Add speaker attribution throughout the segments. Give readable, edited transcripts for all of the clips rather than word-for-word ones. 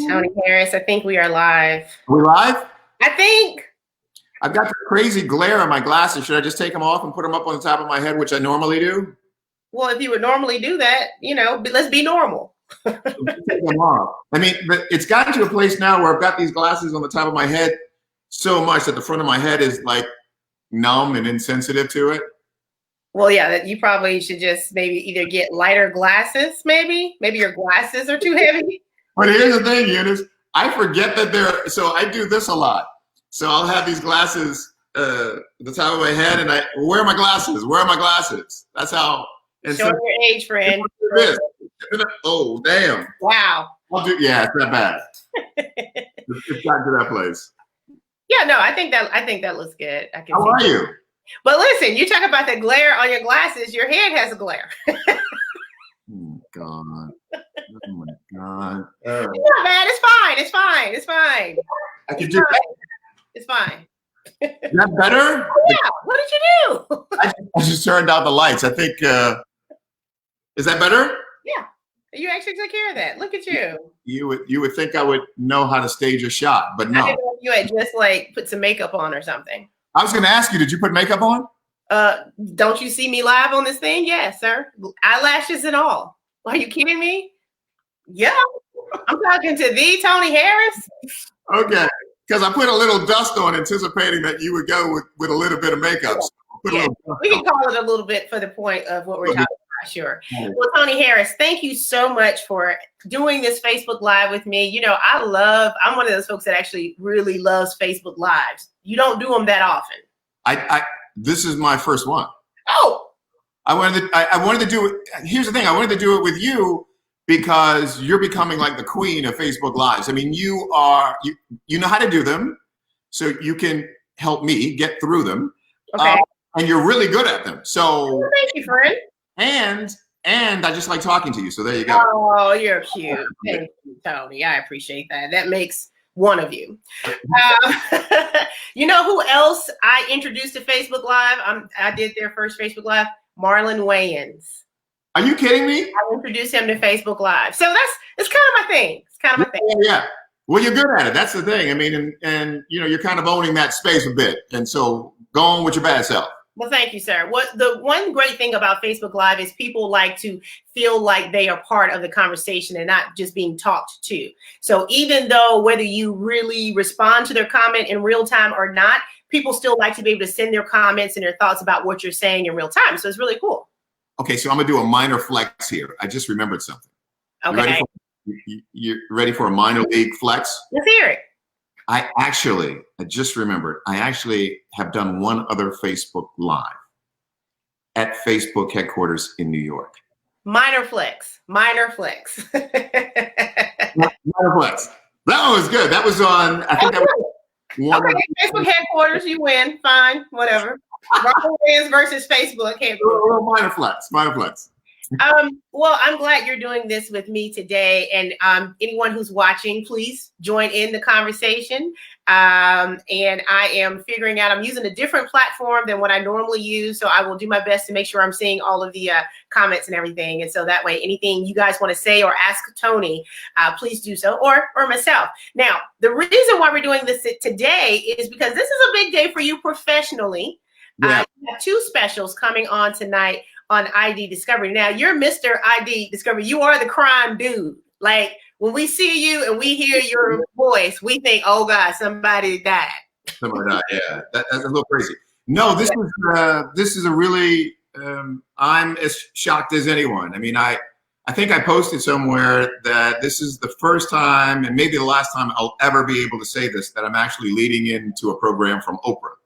Speaker 1: Tony Harris, I think we are live.
Speaker 2: Are we live?
Speaker 1: I think.
Speaker 2: I've got the crazy glare on my glasses. Should I just take them off and put them up on the top of my head, which I normally do?
Speaker 1: Well, if you would normally do that, let's be normal.
Speaker 2: Take them off. I mean, it's gotten to a place now where I've got these glasses on the top of my head so much that the front of my head is like numb and insensitive to it.
Speaker 1: Well, yeah, you probably should just maybe either get lighter glasses, maybe your glasses are too heavy.
Speaker 2: But here's the thing, Eunice, I forget that so I do this a lot. So I'll have these glasses at the top of my head and where are my glasses? Where are my glasses? That's how. And
Speaker 1: Show your age, friend.
Speaker 2: Oh, damn.
Speaker 1: Wow.
Speaker 2: Yeah, it's that bad. It's gotten to that place.
Speaker 1: Yeah, no, I think that looks good.
Speaker 2: How are you?
Speaker 1: But listen, you talk about the glare on your glasses. Your head has a glare.
Speaker 2: Oh God! Oh my God!
Speaker 1: Yeah, man, it's fine.
Speaker 2: I can do that.
Speaker 1: It's fine.
Speaker 2: Is that better?
Speaker 1: Yeah. What did you do?
Speaker 2: I just turned out the lights. I think. Is that better?
Speaker 1: Yeah. You actually took care of that. Look at you.
Speaker 2: You would think I would know how to stage a shot, but no.
Speaker 1: I didn't know if you had just like put some makeup on or something.
Speaker 2: I was going to ask you, did you put makeup on?
Speaker 1: Don't you see me live on this thing? Yes, sir. Eyelashes and all. Are you kidding me? Yeah. I'm talking to the Tony Harris.
Speaker 2: Okay. Because I put a little dust on anticipating that you would go with a little bit of makeup. So
Speaker 1: we can call it a little bit for the point of what we're talking about. Sure. Well, Tony Harris, thank you so much for doing this Facebook Live with me. I'm one of those folks that actually really loves Facebook Lives. You don't do them that often.
Speaker 2: This is my first one.
Speaker 1: Oh.
Speaker 2: I wanted to do it. Here's the thing. I wanted to do it with you because you're becoming like the queen of Facebook Lives. I mean, you know how to do them, so you can help me get through them.
Speaker 1: Okay.
Speaker 2: And you're really good at them. So
Speaker 1: thank you, friend.
Speaker 2: And I just like talking to you. So there you go.
Speaker 1: Oh, you're cute. Thank you, Tony. I appreciate that. That makes one of you. You know who else I introduced to Facebook Live? I did their first Facebook Live. Marlon Wayans.
Speaker 2: Are you kidding me?
Speaker 1: I introduced him to Facebook Live. So it's kind of my thing. It's kind of my thing.
Speaker 2: Yeah. Well, you're good at it. That's the thing. I mean, and you're kind of owning that space a bit. And so go on with your bad self.
Speaker 1: Well, thank you, sir. The one great thing about Facebook Live is people like to feel like they are part of the conversation and not just being talked to. So even though whether you really respond to their comment in real time or not, people still like to be able to send their comments and their thoughts about what you're saying in real time. So it's really cool.
Speaker 2: Okay, so I'm going to do a minor flex here. I just remembered something.
Speaker 1: Okay.
Speaker 2: You ready for a minor league flex?
Speaker 1: Let's hear it.
Speaker 2: I just remembered, I actually have done one other Facebook Live at Facebook headquarters in New York.
Speaker 1: Minor flex.
Speaker 2: Minor flex. That one was good. That was on, I think that was one. Okay,
Speaker 1: Facebook headquarters, you win. Fine, whatever. Robert Williams versus Facebook headquarters.
Speaker 2: Minor flex.
Speaker 1: Well, I'm glad you're doing this with me today. And anyone who's watching, please join in the conversation. And I am figuring out, I'm using a different platform than what I normally use. So I will do my best to make sure I'm seeing all of the comments and everything. And so that way, anything you guys want to say or ask Tony, please do so, or myself. Now, the reason why we're doing this today is because this is a big day for you professionally.
Speaker 2: Yeah.
Speaker 1: You have two specials coming on tonight on ID Discovery. Now, you're Mr. ID Discovery. You are the crime dude. Like, when we see you and we hear your voice, we think, oh, God, somebody died.
Speaker 2: Somebody died, yeah. That's a little crazy. No, this is a really, I'm as shocked as anyone. I mean, I think I posted somewhere that this is the first time, and maybe the last time I'll ever be able to say this, that I'm actually leading into a program from Oprah,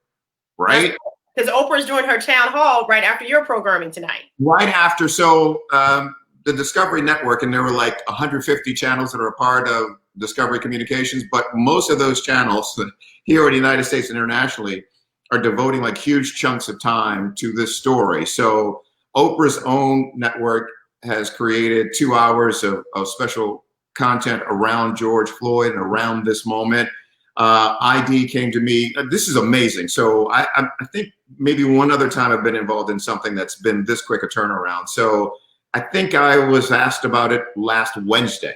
Speaker 2: right?
Speaker 1: Because Oprah's doing her town hall right after your programming tonight.
Speaker 2: Right after. So the Discovery Network, and there were like 150 channels that are a part of Discovery Communications, but most of those channels here in the United States and internationally are devoting like huge chunks of time to this story. So Oprah's own network has created 2 hours of special content around George Floyd and around this moment. ID came to me. This is amazing. So I think maybe one other time I've been involved in something that's been this quick a turnaround. So I think I was asked about it last Wednesday.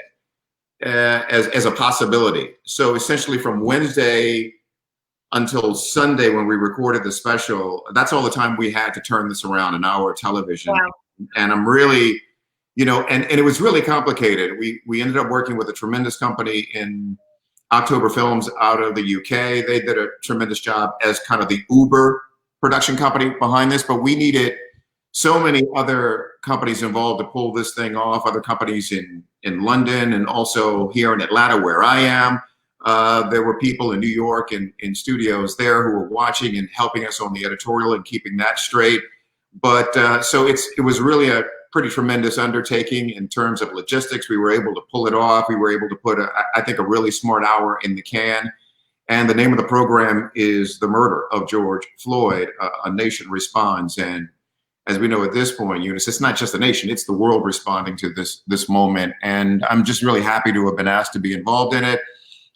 Speaker 2: as a possibility. So essentially from Wednesday until Sunday when we recorded the special, that's all the time we had to turn this around, an hour of television.
Speaker 1: Wow.
Speaker 2: And I'm really, and it was really complicated. We ended up working with a tremendous company in October Films out of the UK. They did a tremendous job as kind of the Uber production company behind this, but we needed so many other companies involved to pull this thing off, other companies in London and also here in Atlanta where I am. There were people in New York and in studios there who were watching and helping us on the editorial and keeping that straight. But so it was really a pretty tremendous undertaking in terms of logistics. We were able to pull it off. We were able to put, I think, a really smart hour in the can. And the name of the program is The Murder of George Floyd, A Nation Responds. And as we know at this point, Eunice, it's not just the nation, it's the world responding to this moment. And I'm just really happy to have been asked to be involved in it.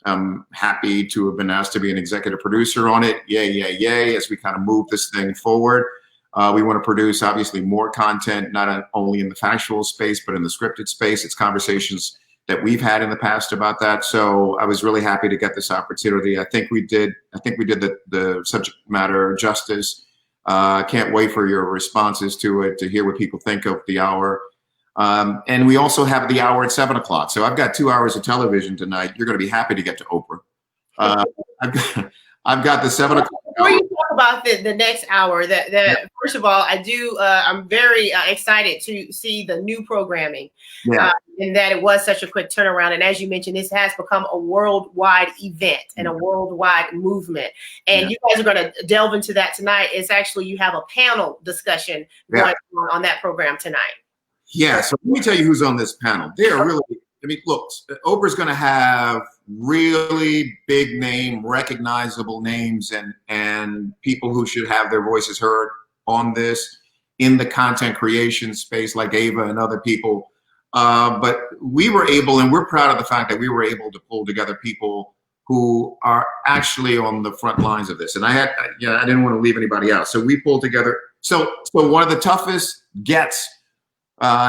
Speaker 2: I'm happy to have been asked to be an executive producer on it. Yay, yay, yay, as we kind of move this thing forward. We want to produce, obviously, more content, not only in the factual space, but in the scripted space. It's conversations that we've had in the past about that. So I was really happy to get this opportunity. I think we did the subject matter justice. Can't wait for your responses to it, to hear what people think of the hour. And we also have the hour at 7 o'clock. So I've got 2 hours of television tonight. You're going to be happy to get to Oprah. I've got the 7 o'clock.
Speaker 1: Before you talk about the next hour, first of all, I'm very excited to see the new programming, and that it was such a quick turnaround. And as you mentioned, this has become a worldwide event and a worldwide movement. And you guys are going to delve into that tonight. It's actually, you have a panel discussion going on that program tonight.
Speaker 2: Yeah, so let me tell you who's on this panel. They're really, look, Oprah's going to have really big name, recognizable names and people who should have their voices heard on this in the content creation space, like Ava and other people. But we were able, and we're proud of the fact that we were able to pull together people who are actually on the front lines of this. And I didn't want to leave anybody out. So we pulled together. So one of the toughest gets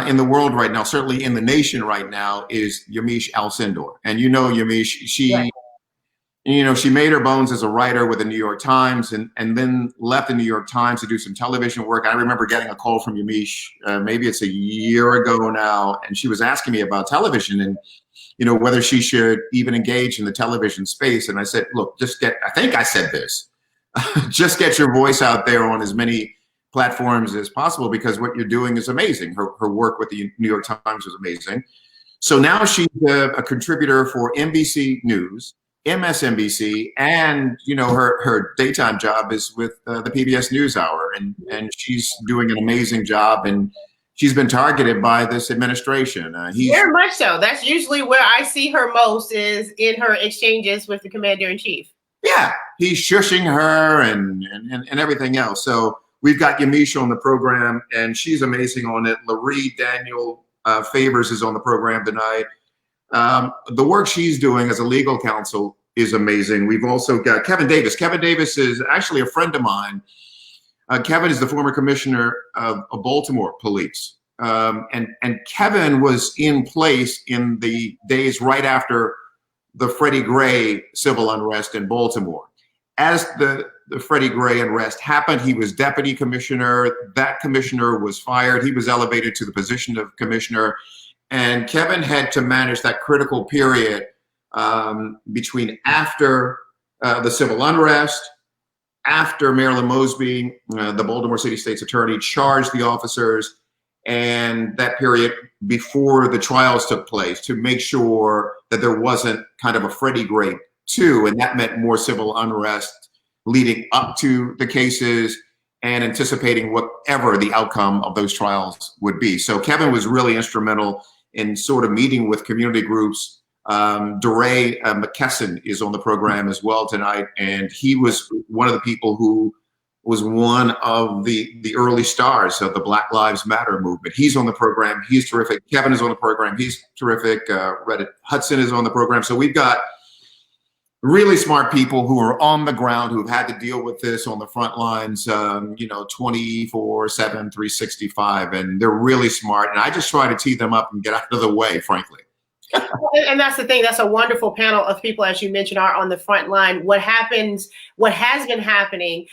Speaker 2: in the world right now, certainly in the nation right now, is Eunice Alcindor. And Eunice, she made her bones as a writer with the New York Times and then left the New York Times to do some television work. I remember getting a call from Eunice, maybe it's a year ago now, and she was asking me about television and, whether she should even engage in the television space. And I said, look, I think I said this, just get your voice out there on as many platforms as possible, because what you're doing is amazing. Her work with the New York Times was amazing. So now she's a contributor for NBC News, MSNBC, and her daytime job is with the PBS NewsHour, and she's doing an amazing job, and she's been targeted by this administration.
Speaker 1: Very much so. That's usually where I see her most, is in her exchanges with the commander-in-chief. Yeah,
Speaker 2: he's shushing her and everything else. So we've got Yamisha on the program, and she's amazing on it. Laree Daniel Favors is on the program tonight. The work she's doing as a legal counsel is amazing. We've also got Kevin Davis. Kevin Davis is actually a friend of mine. Kevin is the former commissioner of Baltimore Police. And Kevin was in place in the days right after the Freddie Gray civil unrest in Baltimore. As the Freddie Gray unrest happened, he was deputy commissioner. That commissioner was fired. He was elevated to the position of commissioner. And Kevin had to manage that critical period between after the civil unrest, after Marilyn Mosby, the Baltimore City State's attorney, charged the officers, and that period before the trials took place, to make sure that there wasn't kind of a Freddie Gray 2, and that meant more civil unrest leading up to the cases and anticipating whatever the outcome of those trials would be. So Kevin was really instrumental in sort of meeting with community groups. DeRay McKesson is on the program as well tonight, and he was one of the people who was one of the early stars of the Black Lives Matter movement. He's on the program. He's terrific. Kevin is on the program. He's terrific. Reddit Hudson is on the program. So we've got really smart people who are on the ground, who've had to deal with this on the front lines, 24/7, 365, and they're really smart. And I just try to tee them up and get out of the way, frankly.
Speaker 1: And that's the thing. That's a wonderful panel of people, as you mentioned, are on the front line. What has been happening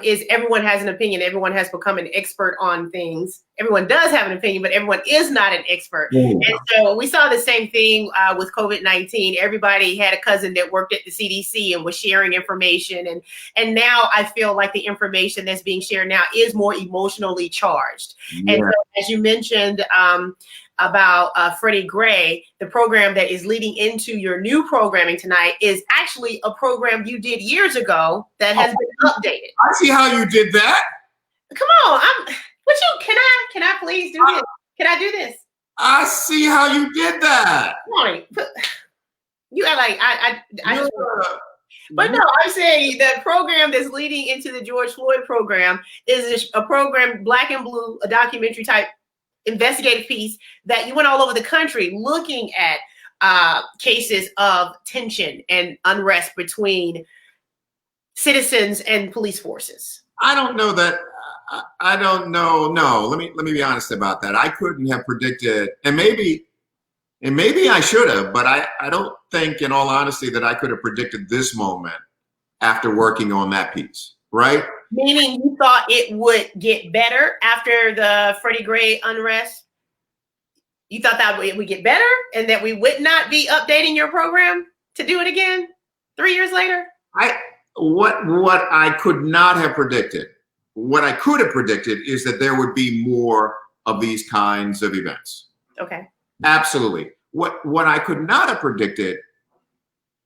Speaker 1: is everyone has an opinion. Everyone has become an expert on things. Everyone does have an opinion, but everyone is not an expert. And so we saw the same thing with COVID-19. Everybody had a cousin that worked at the CDC and was sharing information. And now I feel like the information that's being shared now is more emotionally charged.
Speaker 2: Yeah.
Speaker 1: And so, as you mentioned, about Freddie Gray, the program that is leading into your new programming tonight is actually a program you did years ago that has been updated.
Speaker 2: I see how you did that.
Speaker 1: Come on, can I please do this? Can I do this?
Speaker 2: I see how you did that.
Speaker 1: Come on, you are like but no, I'm saying the program that's leading into the George Floyd program is a program, Black and Blue, a documentary type investigative piece that you went all over the country looking at cases of tension and unrest between citizens and police forces.
Speaker 2: I don't know that. I don't know. No, let me be honest about that. I couldn't have predicted, and maybe I should have, but I don't think, in all honesty, that I could have predicted this moment after working on that piece, right?
Speaker 1: Meaning you thought it would get better after the Freddie Gray unrest? You thought that it would get better and that we would not be updating your program to do it again 3 years later?
Speaker 2: What I could not have predicted, what I could have predicted is that there would be more of these kinds of events.
Speaker 1: Okay.
Speaker 2: Absolutely. What I could not have predicted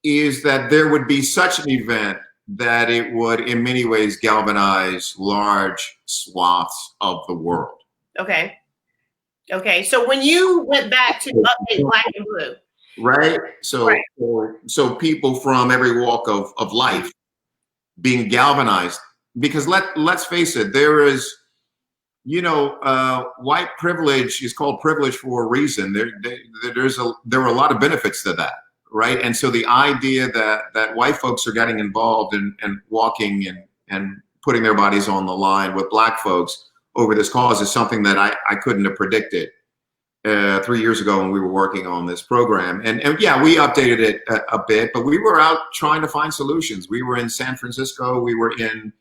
Speaker 2: is that there would be such an event that it would in many ways galvanize large swaths of the world.
Speaker 1: Okay. So when you went back to update Black and Blue.
Speaker 2: Right. So people from every walk of life being galvanized, because let's face it, there is, white privilege is called privilege for a reason. There are a lot of benefits to that. Right. And so the idea that white folks are getting involved and walking and putting their bodies on the line with Black folks over this cause is something that I couldn't have predicted 3 years ago when we were working on this program. And yeah, we updated it a bit, but we were out trying to find solutions. We were in San Francisco. We were in,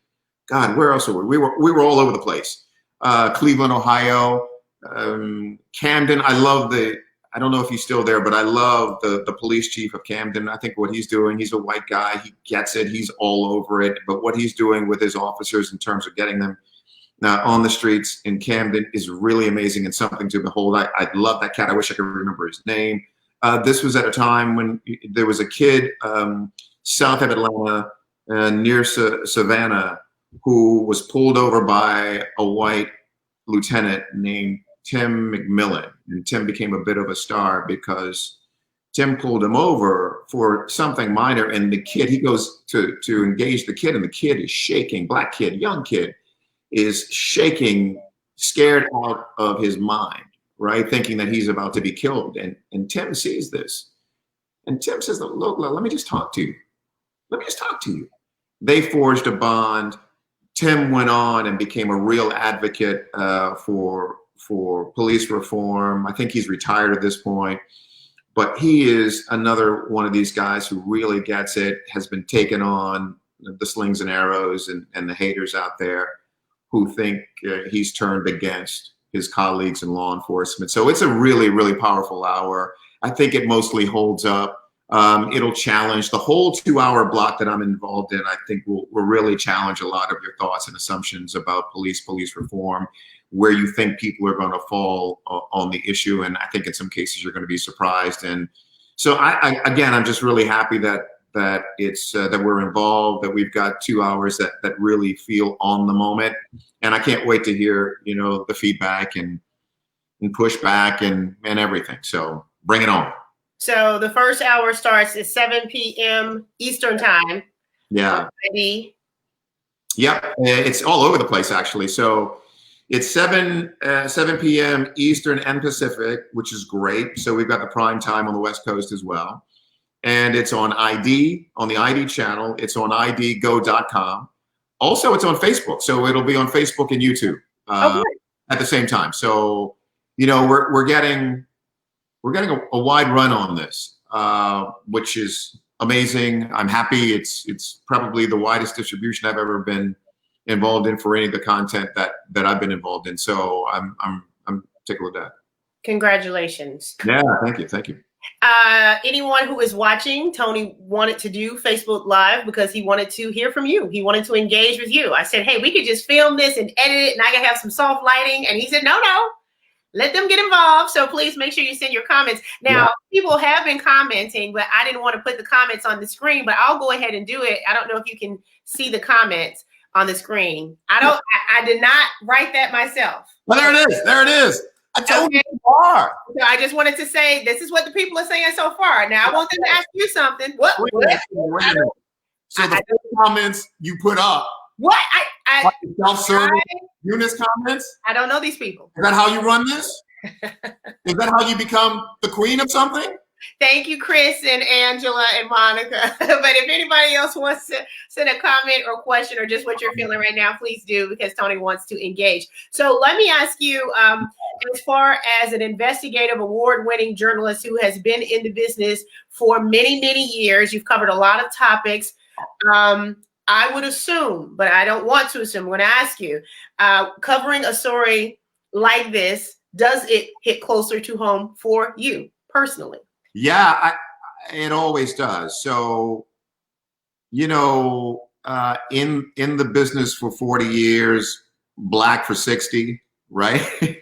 Speaker 2: God, where else were we? We were all over the place. Cleveland, Ohio, Camden. I don't know if he's still there, but I love the police chief of Camden. I think what he's doing, he's a white guy. He gets it. He's all over it. But what he's doing with his officers in terms of getting them on the streets in Camden is really amazing and something to behold. I love that cat. I wish I could remember his name. This was at a time when there was a kid south of Atlanta near Savannah who was pulled over by a white lieutenant named Tim McMillan. And Tim became a bit of a star because Tim pulled him over for something minor, and the kid, he goes to engage the kid, and the kid is shaking. Black kid, young kid, is shaking, scared out of his mind, right? Thinking that he's about to be killed. And Tim sees this. And Tim says, look, let me just talk to you. Let me just talk to you. They forged a bond. Tim went on and became a real advocate for police reform. I think he's retired at this point, but he is another one of these guys who really gets it, has been taken on the slings and arrows and the haters out there who think he's turned against his colleagues in law enforcement. So it's a really, really powerful hour. I think it mostly holds up. It'll challenge the whole 2-hour block that I'm involved in. I think will really challenge a lot of your thoughts and assumptions about police reform, where you think people are going to fall on the issue. And I think in some cases you're going to be surprised. And so I'm just really happy that it's that we're involved, that we've got 2 hours that really feel on the moment. And I can't wait to hear, the feedback and pushback and everything. So bring it on.
Speaker 1: So the first hour starts at 7 p.m. Eastern time.
Speaker 2: Yeah. Yep. It's all over the place, actually. So it's 7 p.m. Eastern and Pacific, which is great. So we've got the prime time on the West Coast as well. And it's on ID, on the ID channel. It's on idgo.com. Also, it's on Facebook. So it'll be on Facebook and YouTube at the same time. So, we're getting we're getting a wide run on this, which is amazing. I'm happy. It's probably the widest distribution I've ever been involved in for any of the content that I've been involved in. So I'm tickled with that.
Speaker 1: Congratulations.
Speaker 2: Yeah, thank you.
Speaker 1: Anyone who is watching, Tony wanted to do Facebook Live because he wanted to hear from you. He wanted to engage with you. I said, hey, we could just film this and edit it, and I can have some soft lighting. And he said, no, let them get involved. So please make sure you send your comments. Now, people have been commenting, but I didn't want to put the comments on the screen, but I'll go ahead and do it. I don't know if you can see the comments on the screen. I did not write that myself.
Speaker 2: Well, there it is. I told you are.
Speaker 1: So I just wanted to say, this is what the people are saying so far. Now I want them to ask you something. What?
Speaker 2: So the comments you put up.
Speaker 1: What?
Speaker 2: Self-serving Eunice comments?
Speaker 1: I don't know these people.
Speaker 2: Is that how you run this? Is that how you become the queen of something?
Speaker 1: Thank you, Chris and Angela and Monica. But if anybody else wants to send a comment or question or just what you're feeling right now, please do, because Tony wants to engage. So let me ask you, as far as an investigative award-winning journalist who has been in the business for many, many years, you've covered a lot of topics. I would assume, but I don't want to assume, I'm going to ask you, covering a story like this, does it hit closer to home for you personally?
Speaker 2: Yeah, it always does. So, in the business for 40 years, Black for 60, right?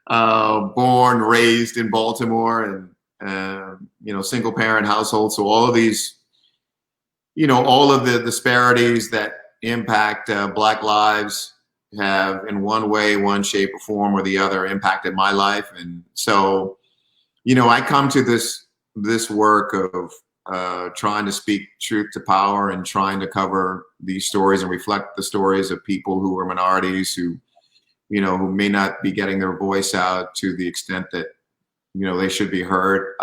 Speaker 2: Born, raised in Baltimore, and single parent household. So all of these, all of the disparities that impact Black lives have, in one way, one shape or form or the other, impacted my life. And so, I come to this work of trying to speak truth to power and trying to cover these stories and reflect the stories of people who are minorities, who may not be getting their voice out to the extent that, they should be heard.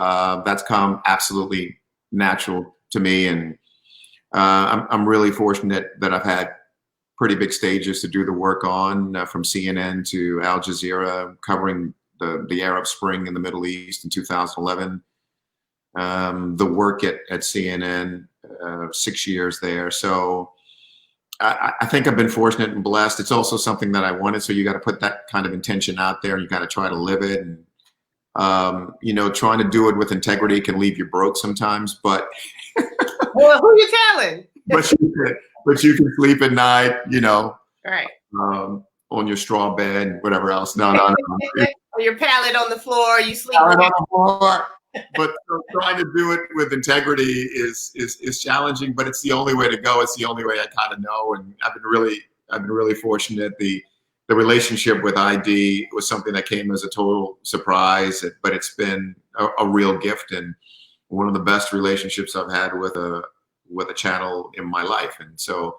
Speaker 2: That's come absolutely natural to me. And I'm really fortunate that I've had pretty big stages to do the work on, from CNN to Al Jazeera, covering the Arab Spring in the Middle East in 2011. The work at CNN, 6 years there. So I think I've been fortunate and blessed. It's also something that I wanted. So you got to put that kind of intention out there, and you got to try to live it. And, trying to do it with integrity can leave you broke sometimes, but.
Speaker 1: Well, who you telling?
Speaker 2: but you can sleep at night,
Speaker 1: Right.
Speaker 2: On your straw bed, whatever else. No.
Speaker 1: Or your pallet on the floor, you sleep
Speaker 2: on the floor. But trying to do it with integrity is challenging, but it's the only way to go. It's the only way I kind of know. And I've been really fortunate. The relationship with ID was something that came as a total surprise, but it's been a real gift and one of the best relationships I've had with a channel in my life. And so,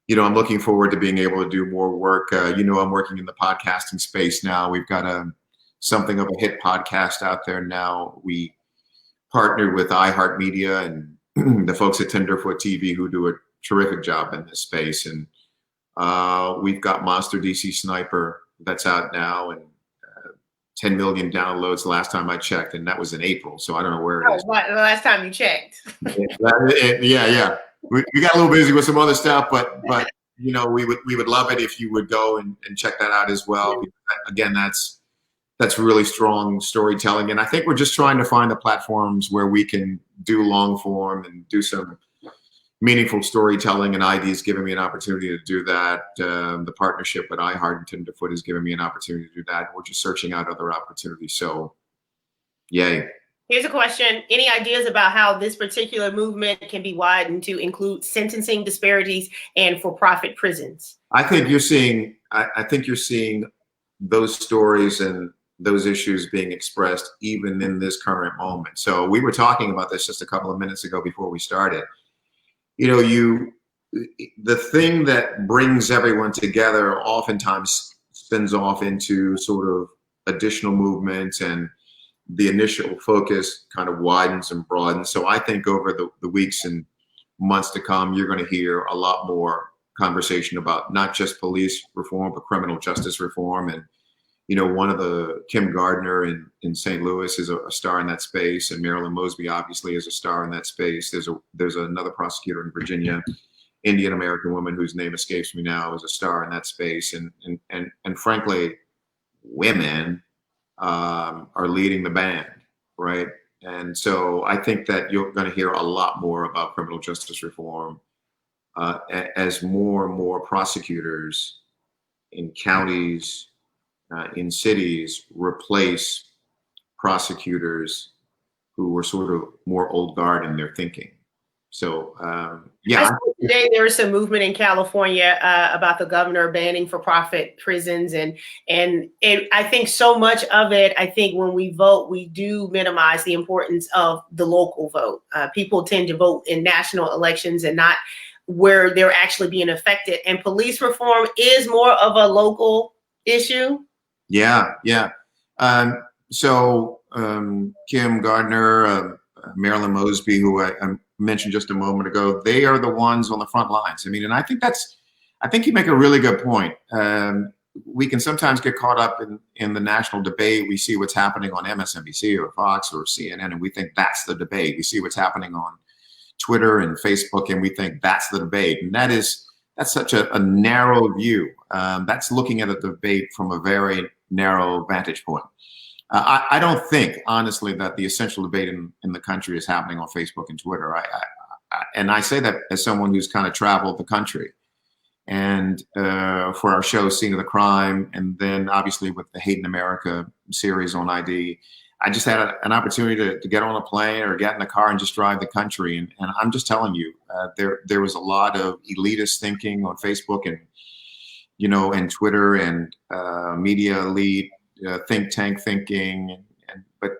Speaker 2: I'm looking forward to being able to do more work. I'm working in the podcasting space now. We've got something of a hit podcast out there now. We partnered with iHeartMedia and the folks at Tenderfoot TV, who do a terrific job in this space. And we've got Monster DC Sniper that's out now, and 10 million downloads the last time I checked, and that was in April. So I don't know where it is.
Speaker 1: The last time you checked.
Speaker 2: Yeah. We got a little busy with some other stuff, but we would love it if you would go and check that out as well. Again, that's really strong storytelling, and I think we're just trying to find the platforms where we can do long form and do some meaningful storytelling, and ID is giving me an opportunity to do that. The partnership with iHeart and Tenderfoot has given me an opportunity to do that. We're just searching out other opportunities. So, yay.
Speaker 1: Here's a question. Any ideas about how this particular movement can be widened to include sentencing disparities and for-profit prisons?
Speaker 2: I think you're seeing those stories and those issues being expressed even in this current moment. So we were talking about this just a couple of minutes ago before we started. The thing that brings everyone together oftentimes spins off into sort of additional movements, and the initial focus kind of widens and broadens. So I think over the weeks and months to come, you're going to hear a lot more conversation about not just police reform, but criminal justice reform. And one of the Kim Gardner in St. Louis is a star in that space, and Marilyn Mosby obviously is a star in that space. There's another prosecutor in Virginia, Indian American woman whose name escapes me now, is a star in that space, and frankly, women are leading the band, right? And so I think that you're going to hear a lot more about criminal justice reform as more and more prosecutors in counties, in cities, replace prosecutors who were sort of more old guard in their thinking. So, yeah.
Speaker 1: Today there is some movement in California about the governor banning for-profit prisons, and I think so much of it, I think when we vote, we do minimize the importance of the local vote. People tend to vote in national elections and not where they're actually being affected. And police reform is more of a local issue.
Speaker 2: Yeah. So Kim Gardner, Marilyn Mosby, who I mentioned just a moment ago, they are the ones on the front lines. I mean, and I think you make a really good point. We can sometimes get caught up in the national debate. We see what's happening on MSNBC or Fox or CNN, and we think that's the debate. We see what's happening on Twitter and Facebook, and we think that's the debate. And that's such a narrow view. That's looking at a debate from a very narrow vantage point. I don't think, honestly, that the essential debate in the country is happening on Facebook and Twitter. And I say that as someone who's kind of traveled the country. And for our show, Scene of the Crime, and then obviously with the Hate in America series on ID, I just had an opportunity to get on a plane or get in the car and just drive the country. And I'm just telling you, there was a lot of elitist thinking on Facebook and, and Twitter and media elite. Think tank thinking, but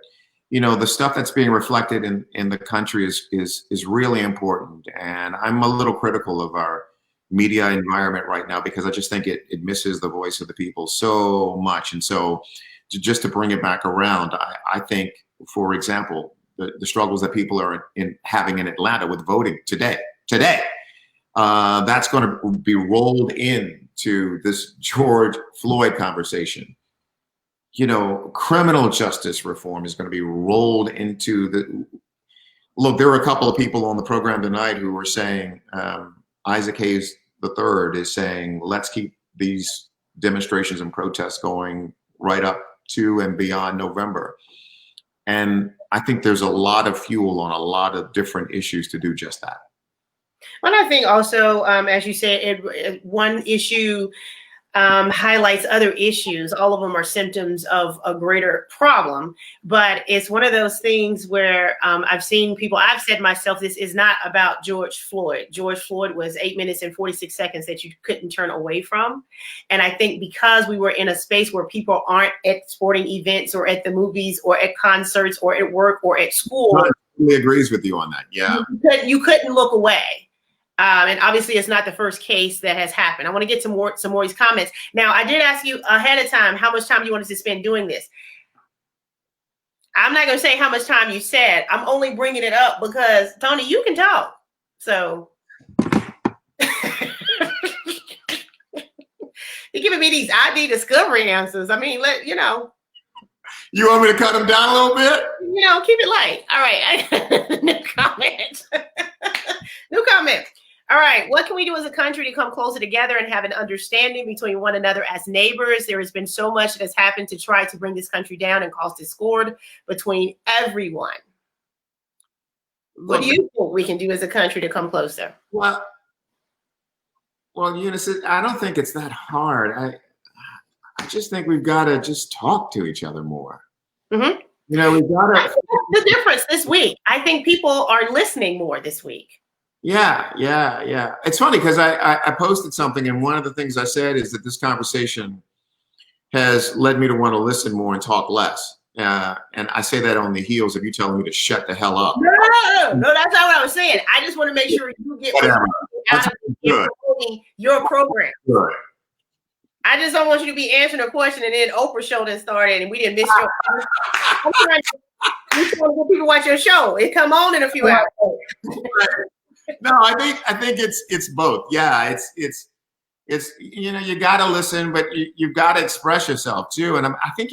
Speaker 2: the stuff that's being reflected in the country is really important. And I'm a little critical of our media environment right now because I just think it misses the voice of the people so much. And so, just to bring it back around, I think, for example, the struggles that people are having in Atlanta with voting today, that's going to be rolled into this George Floyd conversation. Criminal justice reform is going to be rolled into look, there were a couple of people on the program tonight who were saying, Isaac Hayes III is saying, let's keep these demonstrations and protests going right up to and beyond November. And I think there's a lot of fuel on a lot of different issues to do just that.
Speaker 1: And I think also, as you said, one issue highlights other issues. All of them are symptoms of a greater problem, but it's one of those things where I've said myself, this is not about George Floyd. George Floyd was 8 minutes and 46 seconds that you couldn't turn away from. And I think because we were in a space where people aren't at sporting events or at the movies or at concerts or at work or at school.
Speaker 2: I totally agrees with you on that. Yeah.
Speaker 1: You couldn't look away. And obviously, it's not the first case that has happened. I want to get some more of these comments. Now, I did ask you ahead of time how much time you wanted to spend doing this. I'm not going to say how much time you said. I'm only bringing it up because, Tony, you can talk. So you're giving me these ID discovery answers. I mean,
Speaker 2: You want me to cut them down a little bit?
Speaker 1: Keep it light. All right. New comment. New comment. All right. What can we do as a country to come closer together and have an understanding between one another as neighbors? There has been so much that has happened to try to bring this country down and cause discord between everyone. What do you think we can do as a country to come closer?
Speaker 2: Well, Eunice, I don't think it's that hard. I just think we've got to just talk to each other more.
Speaker 1: Mm-hmm.
Speaker 2: We've got to.
Speaker 1: That's the difference this week. I think people are listening more this week.
Speaker 2: Yeah. It's funny because I posted something, and one of the things I said is that this conversation has led me to want to listen more and talk less. And I say that on the heels of you telling me to shut the hell up.
Speaker 1: No, that's not what I was saying. I just want to make sure you get out of your program.
Speaker 2: Good.
Speaker 1: I just don't want you to be answering a question and then Oprah show then started and we didn't miss your. I'm trying to get people to watch your show. It come on in a few hours.
Speaker 2: No, I think it's both. Yeah, it's it's, you got to listen, but you've got to express yourself too. And I think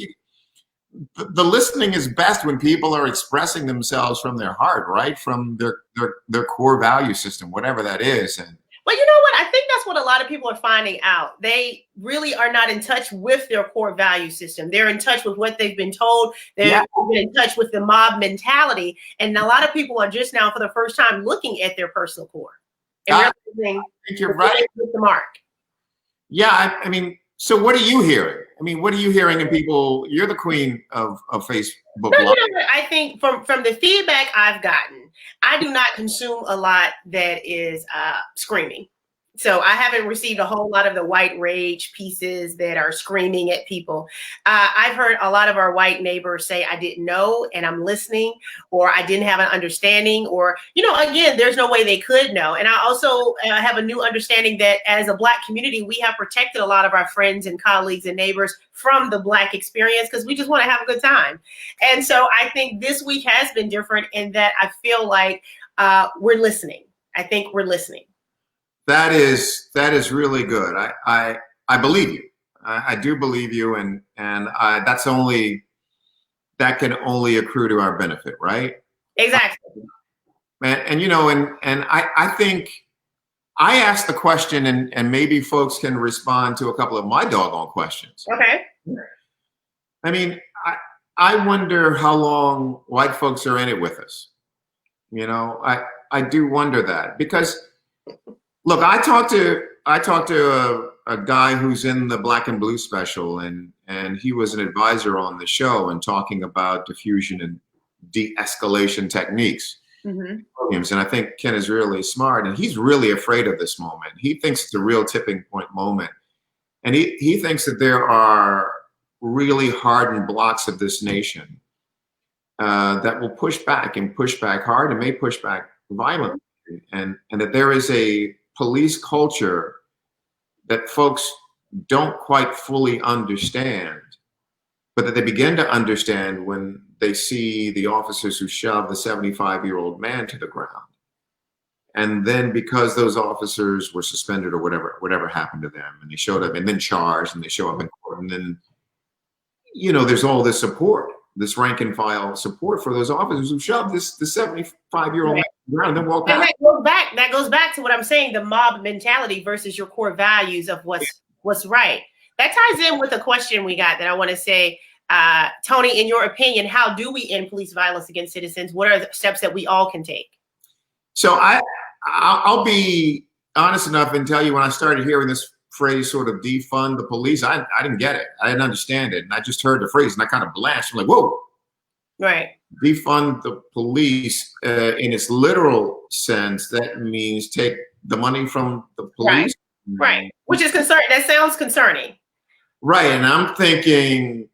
Speaker 2: the listening is best when people are expressing themselves from their heart, right? From their core value system, whatever that is. And
Speaker 1: but you know what? I think that's what a lot of people are finding out. They really are not in touch with their core value system. They're in touch with what they've been told. They're in touch with the mob mentality. And a lot of people are just now, for the first time, looking at their personal core and realizing
Speaker 2: I think you're right.
Speaker 1: With the mark.
Speaker 2: Yeah, I mean, so what are you hearing? I mean, what are you hearing in people? You're the queen of Facebook.
Speaker 1: No, you know what? I think from the feedback I've gotten, I do not consume a lot that is screaming. So I haven't received a whole lot of the white rage pieces that are screaming at people. I've heard a lot of our white neighbors say, I didn't know and I'm listening, or I didn't have an understanding, or, again, there's no way they could know. And I also have a new understanding that as a Black community, we have protected a lot of our friends and colleagues and neighbors from the Black experience because we just want to have a good time. And so I think this week has been different in that I feel like we're listening. I think we're listening.
Speaker 2: That is really good. I believe you. I do believe you, and that can only accrue to our benefit, right?
Speaker 1: Exactly.
Speaker 2: And I think I asked the question, and maybe folks can respond to a couple of my doggone questions.
Speaker 1: Okay.
Speaker 2: I mean, I wonder how long white folks are in it with us. I do wonder that, because look, I talked to a guy who's in the Black and Blue special, and he was an advisor on the show and talking about diffusion and de-escalation techniques. Mm-hmm. And I think Ken is really smart, and he's really afraid of this moment. He thinks it's a real tipping point moment. And he thinks that there are really hardened blocks of this nation that will push back hard and may push back violently. And that there is a police culture that folks don't quite fully understand, but that they begin to understand when they see the officers who shove the 75-year-old man to the ground. And then because those officers were suspended or whatever happened to them, and they showed up and then charged and they show up in court, and then, there's all this support, this rank and file support for those officers who shoved this 75-year-old man around and then walked out.
Speaker 1: That goes back to what I'm saying, the mob mentality versus your core values of what's right. That ties in with a question we got that I want to say, Tony, in your opinion, how do we end police violence against citizens? What are the steps that we all can take?
Speaker 2: So I'll be honest enough and tell you, when I started hearing this phrase sort of defund the police, I didn't get it. I didn't understand it. And I just heard the phrase and I kind of blanched. I'm like, whoa.
Speaker 1: Right.
Speaker 2: Defund the police in its literal sense, that means take the money from the police.
Speaker 1: Right. Which is concerning. That sounds concerning.
Speaker 2: Right. And I'm thinking,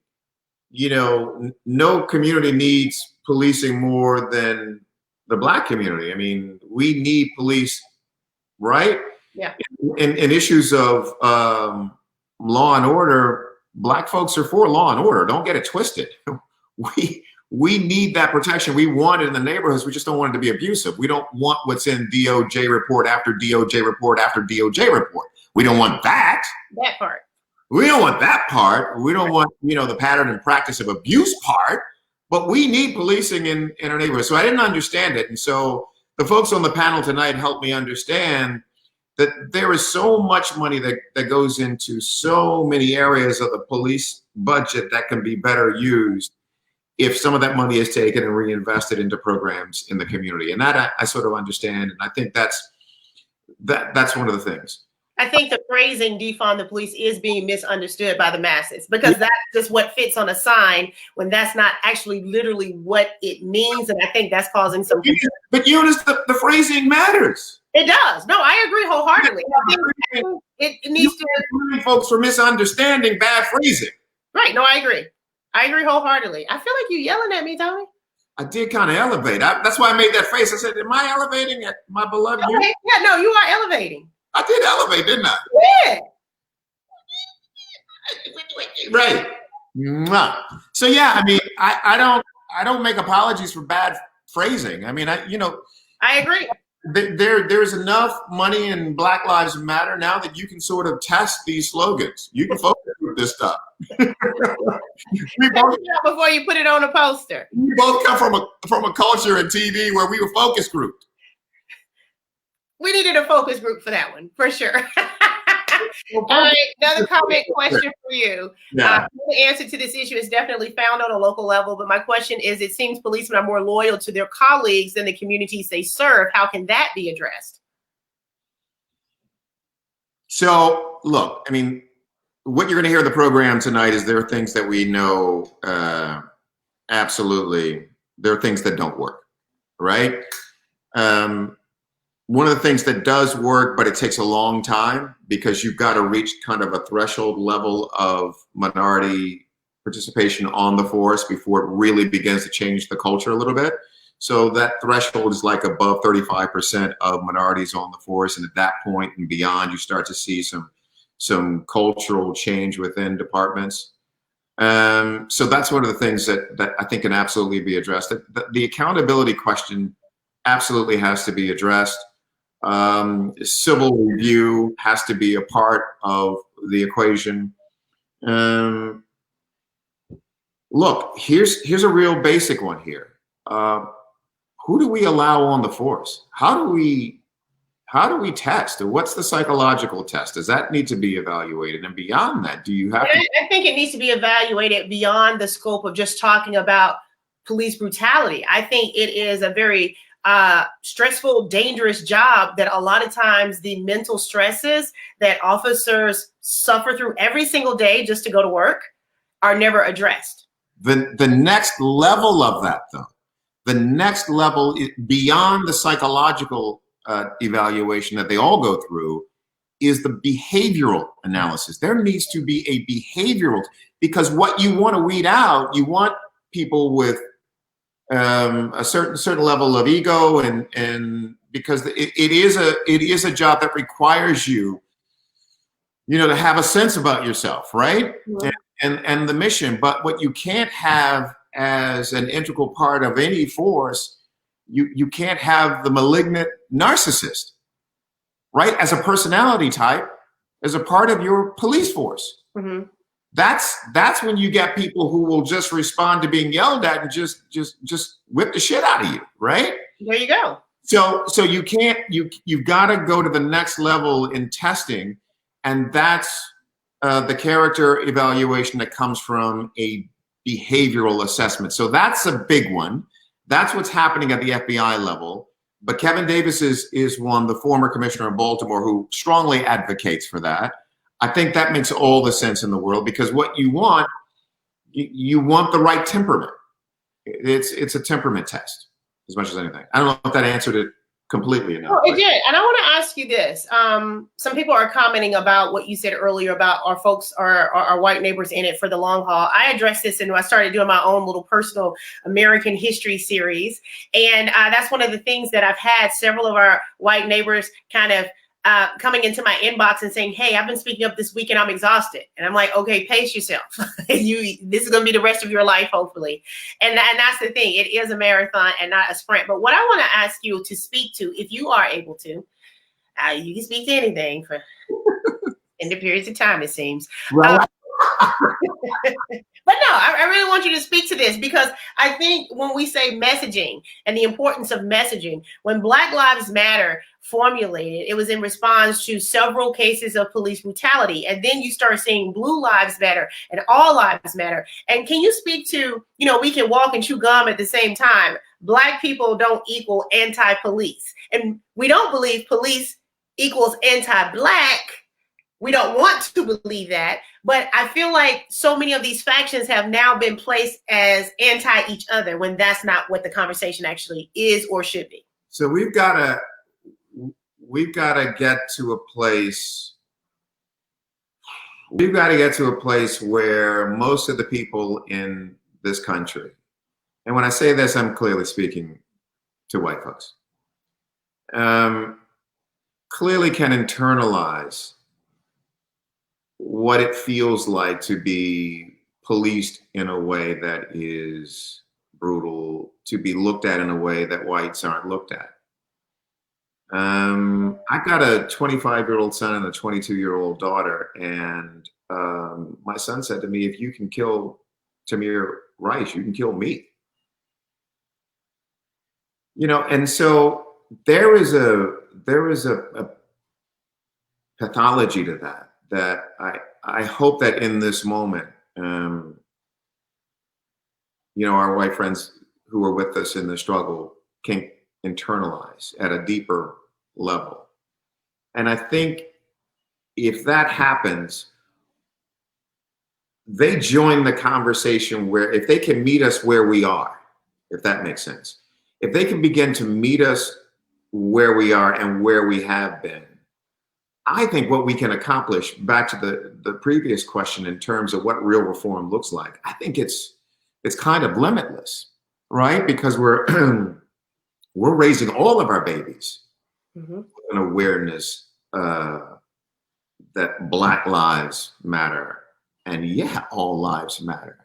Speaker 2: no community needs policing more than the Black community. I mean, we need police, right?
Speaker 1: Yeah.
Speaker 2: In issues of law and order, Black folks are for law and order. Don't get it twisted. We need that protection. We want it in the neighborhoods. We just don't want it to be abusive. We don't want what's in DOJ report after DOJ report after DOJ report. We don't want that.
Speaker 1: That part.
Speaker 2: We don't want that part. We don't want, the pattern and practice of abuse part, but we need policing in our neighborhoods. So I didn't understand it. And so the folks on the panel tonight helped me understand that there is so much money that goes into so many areas of the police budget that can be better used if some of that money is taken and reinvested into programs in the community. And that I sort of understand. And I think that's one of the things.
Speaker 1: I think the phrasing defund the police is being misunderstood by the masses, because that's just what fits on a sign when that's not actually literally what it means. And I think that's causing some confusion.
Speaker 2: But Eunice, the phrasing matters.
Speaker 1: It does. No, I agree wholeheartedly. I think it needs to.
Speaker 2: Folks for misunderstanding bad phrasing.
Speaker 1: Right. No, I agree. I agree wholeheartedly. I feel like you yelling at me, Tony.
Speaker 2: I did kind of elevate. That's why I made that face. I said, am I elevating at my beloved?
Speaker 1: Okay. Yeah, no, you are elevating.
Speaker 2: I did elevate, didn't I?
Speaker 1: Yeah.
Speaker 2: Right. So yeah, I mean, I don't make apologies for bad phrasing. I mean, I agree. there's enough money in Black Lives Matter now that you can sort of test these slogans. You can focus with this stuff.
Speaker 1: Before you put it on a poster.
Speaker 2: We both come from a culture and TV where we were focus grouped.
Speaker 1: We needed a focus group for that one, for sure. All right, another comment question for you.
Speaker 2: Yeah.
Speaker 1: The answer to this issue is definitely found on a local level, but my question is, it seems policemen are more loyal to their colleagues than the communities they serve. How can that be addressed?
Speaker 2: So, look, I mean, what you're going to hear in the program tonight is there are things that we know absolutely. There are things that don't work, right? One of the things that does work, but it takes a long time because you've got to reach kind of a threshold level of minority participation on the force before it really begins to change the culture a little bit. So that threshold is like above 35% of minorities on the force. And at that point and beyond, you start to see some cultural change within departments. So that's one of the things that I think can absolutely be addressed. The accountability question absolutely has to be addressed. Civil review has to be a part of the equation. Look, here's a real basic one here. Who do we allow on the force? How do we test? What's the psychological test? Does that need to be evaluated? And beyond that, do you have
Speaker 1: I think it needs to be evaluated beyond the scope of just talking about police brutality. I think it is a very stressful, dangerous job that a lot of times the mental stresses that officers suffer through every single day just to go to work are never addressed.
Speaker 2: The next level of that, though, the next level beyond the psychological evaluation that they all go through is the behavioral analysis. There needs to be a behavioral, because what you want to weed out, you want people with a certain level of ego, and because it is a job that requires you to have a sense about yourself, right? Mm-hmm. and the mission. But what you can't have as an integral part of any force, you can't have the malignant narcissist, right? As a personality type, as a part of your police force. Mm-hmm. That's when you get people who will just respond to being yelled at and just whip the shit out of you, right?
Speaker 1: There you go.
Speaker 2: So you can't, you've got to go to the next level in testing, and that's the character evaluation that comes from a behavioral assessment. So that's a big one. That's what's happening at the FBI level. But Kevin Davis is one, the former commissioner of Baltimore, who strongly advocates for that. I think that makes all the sense in the world, because what you want the right temperament. It's a temperament test as much as anything. I don't know if that answered it completely enough.
Speaker 1: Oh, it did. And I want to ask you this. Some people are commenting about what you said earlier about our folks, our white neighbors in it for the long haul. I addressed this and I started doing my own little personal American history series. And that's one of the things that I've had several of our white neighbors kind of coming into my inbox and saying, hey, I've been speaking up this week and I'm exhausted. And I'm like, okay, pace yourself. This is going to be the rest of your life, hopefully. And that's the thing. It is a marathon and not a sprint. But what I want to ask you to speak to, if you are able to, you can speak to anything for in the periods of time, it seems. Right. But no, I really want you to speak to this, because I think when we say messaging and the importance of messaging, when Black Lives Matter formulated, it was in response to several cases of police brutality. And then you start seeing Blue Lives Matter and All Lives Matter. And can you speak to, we can walk and chew gum at the same time. Black people don't equal anti-police. And we don't believe police equals anti-Black. We don't want to believe that, but I feel like so many of these factions have now been placed as anti each other, when that's not what the conversation actually is or should be.
Speaker 2: So we've got to get to a place. We've got to get to a place where most of the people in this country, and when I say this, I'm clearly speaking to white folks, clearly can internalize what it feels like to be policed in a way that is brutal, to be looked at in a way that whites aren't looked at. I got a 25-year-old son and a 22-year-old daughter, and my son said to me, "If you can kill Tamir Rice, you can kill me." And so there is a pathology to that I hope that in this moment, our white friends who are with us in the struggle can internalize at a deeper level. And I think if that happens, they join the conversation where if they can meet us where we are, if that makes sense, if they can begin to meet us where we are and where we have been, I think what we can accomplish, back to the previous question in terms of what real reform looks like, I think it's kind of limitless, right? Because we're we're raising all of our babies with an awareness that Black lives matter, and all lives matter.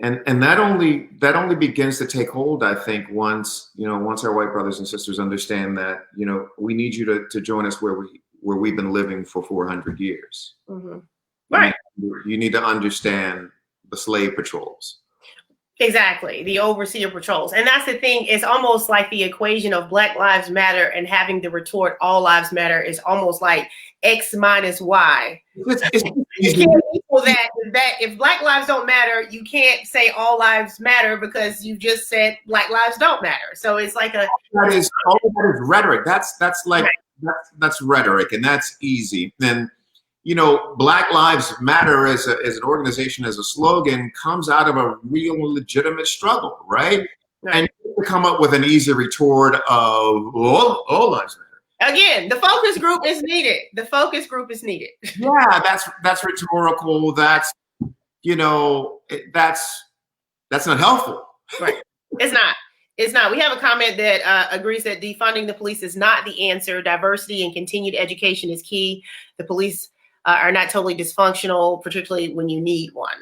Speaker 2: And that only begins to take hold, I think, once our white brothers and sisters understand that, we need you to join us where we've been living for 400 years.
Speaker 1: Right.
Speaker 2: You need to understand the slave patrols.
Speaker 1: Exactly. The overseer patrols. And that's the thing. It's almost like the equation of Black Lives Matter and having the retort all lives matter is almost like X minus Y. You can't equal that if Black lives don't matter, you can't say all lives matter because you just said Black lives don't matter. So it's like all that is
Speaker 2: rhetoric. That's like right. That's rhetoric, and that's easy. And Black Lives Matter as an organization, as a slogan, comes out of a real legitimate struggle, right? And you come up with an easy retort of all lives matter.
Speaker 1: Again, the focus group is needed. The focus group is needed.
Speaker 2: Yeah, that's rhetorical. That's that's not helpful.
Speaker 1: Right. It's not. It's not. We have a comment that agrees that defunding the police is not the answer. Diversity and continued education is key. The police are not totally dysfunctional, particularly when you need one.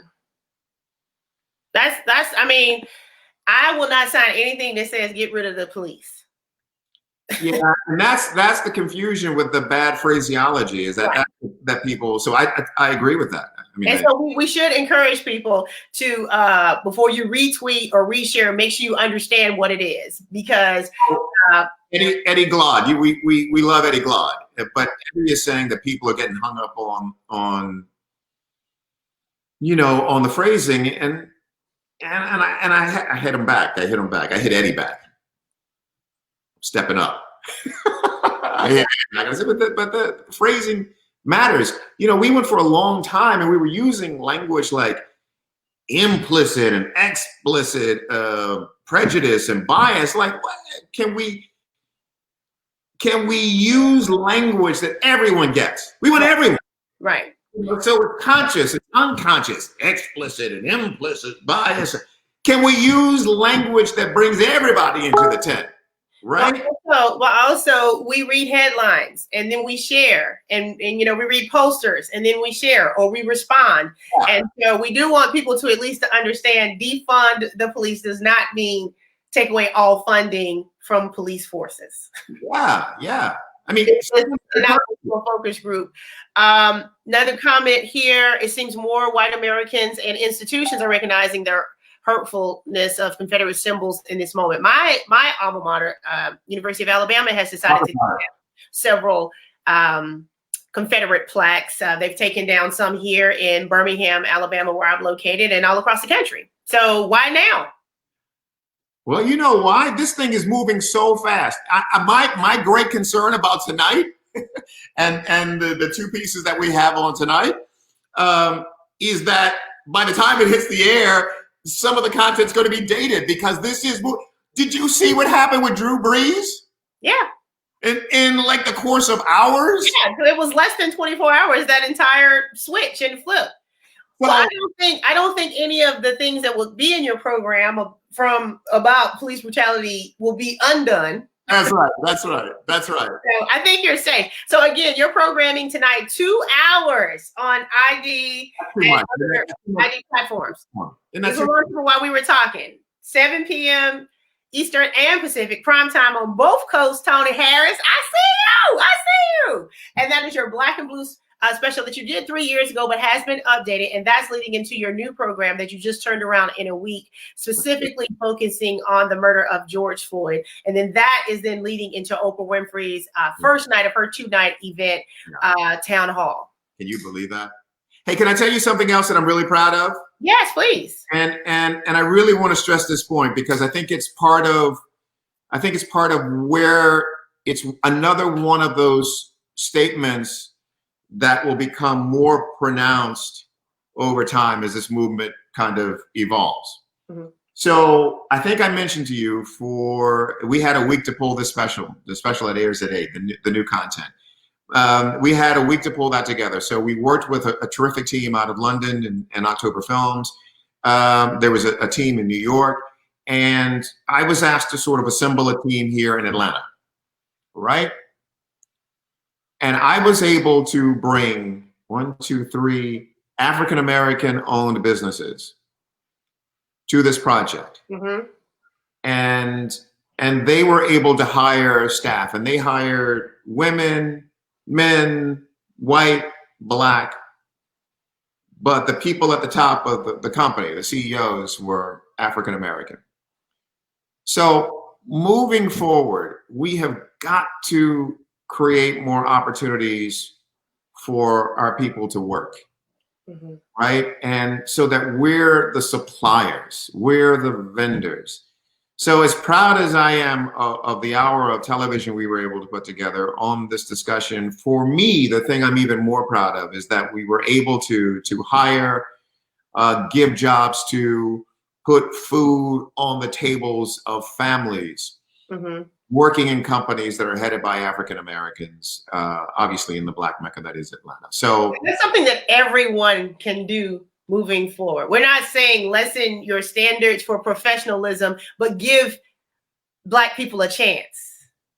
Speaker 1: I mean, I will not sign anything that says get rid of the police.
Speaker 2: Yeah, and that's the confusion with the bad phraseology, is that people. So I agree with that.
Speaker 1: So we should encourage people to before you retweet or reshare, make sure you understand what it is, because
Speaker 2: Eddie Glaude, we love Eddie Glaude, but Eddie is saying that people are getting hung up on the phrasing, and I hit him back. I hit Eddie back. Stepping up. But the phrasing matters. We went for a long time and we were using language like implicit and explicit prejudice and bias. Like, can we use language that everyone gets? We want everyone.
Speaker 1: Right.
Speaker 2: So it's conscious, it's unconscious, explicit and implicit bias. Can we use language that brings everybody into the tent? Right.
Speaker 1: But also we read headlines and then we share, and we read posters and then we share or we respond. Yeah. And we do want people to at least to understand defund the police does not mean take away all funding from police forces.
Speaker 2: Yeah. I mean,
Speaker 1: it's not a focus group. Another comment here: it seems more white Americans and institutions are recognizing their hurtfulness of Confederate symbols in this moment. My alma mater, University of Alabama, has decided to take down several Confederate plaques. They've taken down some here in Birmingham, Alabama, where I'm located, and all across the country. So why now?
Speaker 2: Well, you know why? This thing is moving so fast. My great concern about tonight and the two pieces that we have on tonight is that by the time it hits the air, some of the content's going to be dated, because this is. Did you see what happened with Drew Brees? Yeah. In like the course of hours?
Speaker 1: Yeah, it was less than 24 hours, that entire switch and flip. So I don't think any of the things that will be in your program about police brutality will be undone.
Speaker 2: That's right.
Speaker 1: So I think you're safe. So again, you're programming tonight 2 hours on ID and other ID platforms. And that's while we were talking, 7 p.m. Eastern and Pacific, prime time on both coasts. Tony Harris, I see you. And that is your Black and Blue special that you did 3 years ago, but has been updated. And that's leading into your new program that you just turned around in a week, specifically focusing on the murder of George Floyd. And then that is then leading into Oprah Winfrey's first night of her 2-night event, town hall.
Speaker 2: Can you believe that? Hey, can I tell you something else that I'm really proud of?
Speaker 1: Yes, please.
Speaker 2: And I really want to stress this point because I think it's part of where it's another one of those statements that will become more pronounced over time as this movement kind of evolves. Mm-hmm. So I think I mentioned to you we had a week to pull this special. The special that airs at 8, the new content. We had a week to pull that together. So we worked with a terrific team out of London and October Films. There was a team in New York, and I was asked to sort of assemble a team here in Atlanta, right? And I was able to bring 1, 2, 3 African-American owned businesses to this project. Mm-hmm. And they were able to hire staff, and they hired women, men, white, Black, but the people at the top of the company, the CEOs, were African American. So moving forward, we have got to create more opportunities for our people to work, mm-hmm. right? And so that we're the suppliers, we're the vendors. So as proud as I am of the hour of television we were able to put together on this discussion, for me, the thing I'm even more proud of is that we were able to hire, give jobs to, put food on the tables of families, mm-hmm. working in companies that are headed by African Americans, obviously in the Black Mecca that is Atlanta. So
Speaker 1: that's something that everyone can do moving forward. We're not saying lessen your standards for professionalism, but give Black people a chance.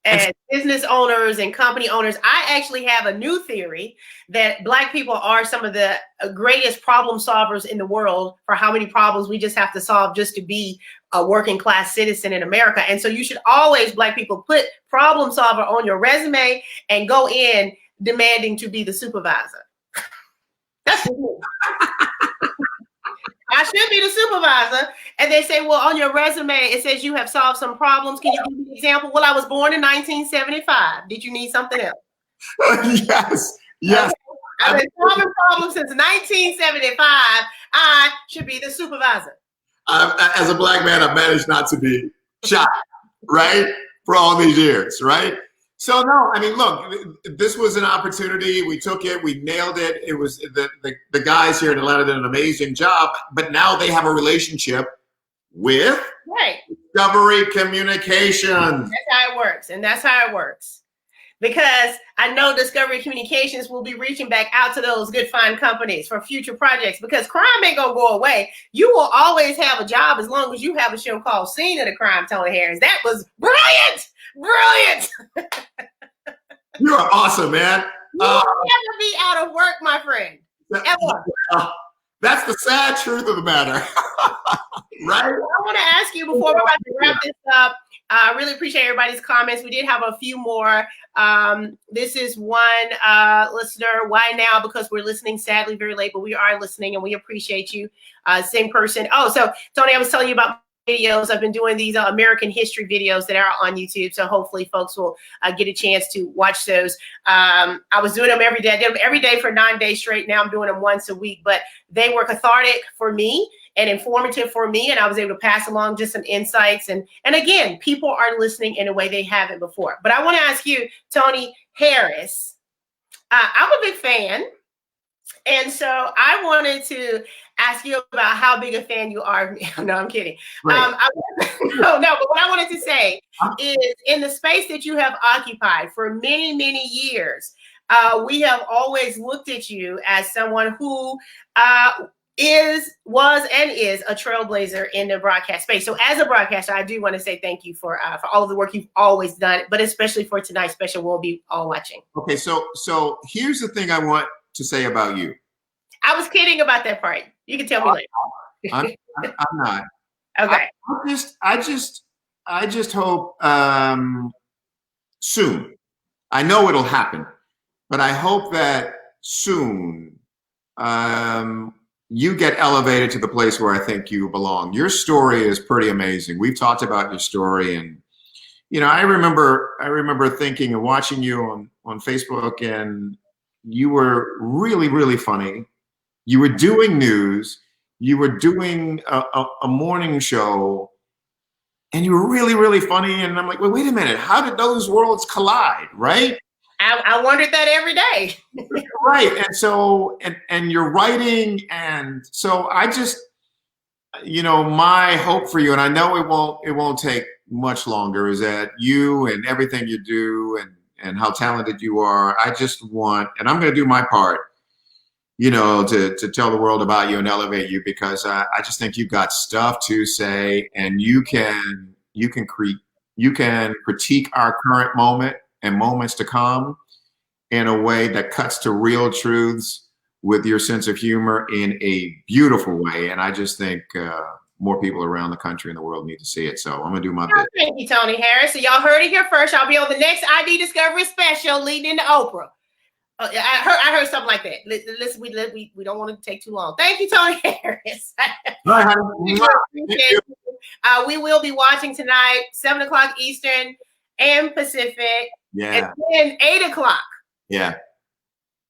Speaker 1: And business owners and company owners, I actually have a new theory that Black people are some of the greatest problem solvers in the world for how many problems we just have to solve just to be a working class citizen in America. And so you should always, Black people, put problem solver on your resume and go in demanding to be the supervisor. That's I should be the supervisor. And they say, well, on your resume, it says you have solved some problems. Can you give me an example? Well, I was born in 1975. Did you need something else?
Speaker 2: Yes. Okay.
Speaker 1: I've been solving problems since 1975. I should be the supervisor.
Speaker 2: As a Black man, I've managed not to be shot, right? For all these years, right? So no, I mean, look, this was an opportunity. We took it, we nailed it. It was the guys here in Atlanta did an amazing job, but now they have a relationship with Discovery Communications.
Speaker 1: That's how it works. And that's how it works. Because I know Discovery Communications will be reaching back out to those good, fine companies for future projects, because crime ain't gonna go away. You will always have a job as long as you have a show called Scene of the Crime, Tony Harris. That was brilliant. Brilliant.
Speaker 2: You are awesome, man.
Speaker 1: You will never be out of work, my friend. Ever.
Speaker 2: That's the sad truth of the matter. Right?
Speaker 1: I want to ask you before we're about to wrap this up. I really appreciate everybody's comments. We did have a few more. This is one listener. Why now? Because we're listening sadly very late, but we are listening and we appreciate you. Same person. Oh, so Tony, I was telling you about videos. I've been doing these American history videos that are on YouTube. So hopefully folks will get a chance to watch those. I was doing them every day. I did them every day for 9 days straight. Now I'm doing them once a week, but they were cathartic for me and informative for me. And I was able to pass along just some insights. And again, people are listening in a way they haven't before. But I want to ask you, Tony Harris, I'm a big fan. And so I wanted to ask you about how big a fan you are of me. No, I'm kidding. Right. But what I wanted to say is in the space that you have occupied for many, many years, we have always looked at you as someone who was and is a trailblazer in the broadcast space. So as a broadcaster, I do want to say thank you for all of the work you've always done, but especially for tonight's special, we'll be all watching. Okay,
Speaker 2: so here's the thing I want to say about you.
Speaker 1: I was kidding about that part. You can tell me later.
Speaker 2: I'm not.
Speaker 1: Okay.
Speaker 2: I just hope soon. I know it'll happen, but I hope that soon you get elevated to the place where I think you belong. Your story is pretty amazing. We've talked about your story, and I remember thinking and watching you on Facebook, and you were really, really funny. You were doing news. You were doing a morning show, and you were really, really funny. And I'm like, well, wait a minute. How did those worlds collide, right?
Speaker 1: I wondered that every day.
Speaker 2: Right. And so, and you're writing. And so I just, my hope for you, and I know it won't take much longer, is that you and everything you do and how talented you are, I just want, and I'm going to do my part, to tell the world about you and elevate you, because I just think you've got stuff to say, and you can critique our current moment and moments to come in a way that cuts to real truths with your sense of humor in a beautiful way. And I just think more people around the country and the world need to see it. So I'm gonna do my bit.
Speaker 1: Thank you, Tony Harris. So y'all heard it here first. I'll be on the next ID Discovery special leading into Oprah. I heard something like that. Listen, we don't want to take too long. Thank you, Tony Harris. We will be watching tonight, 7 o'clock Eastern and Pacific.
Speaker 2: Yeah.
Speaker 1: And then 8 o'clock.
Speaker 2: Yeah.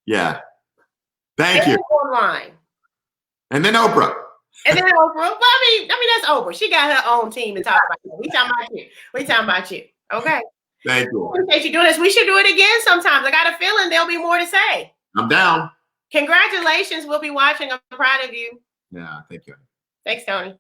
Speaker 2: Yeah. Thank you.
Speaker 1: Online.
Speaker 2: And then Oprah.
Speaker 1: And then Oprah. Well, I mean, that's Oprah. She got her own team to talk about. We talking about you. Okay.
Speaker 2: Thank you.
Speaker 1: I appreciate you doing this. We should do it again sometimes. I got a feeling there'll be more to say.
Speaker 2: I'm down.
Speaker 1: Congratulations. We'll be watching. I'm proud of you.
Speaker 2: Yeah, thank you.
Speaker 1: Thanks, Tony.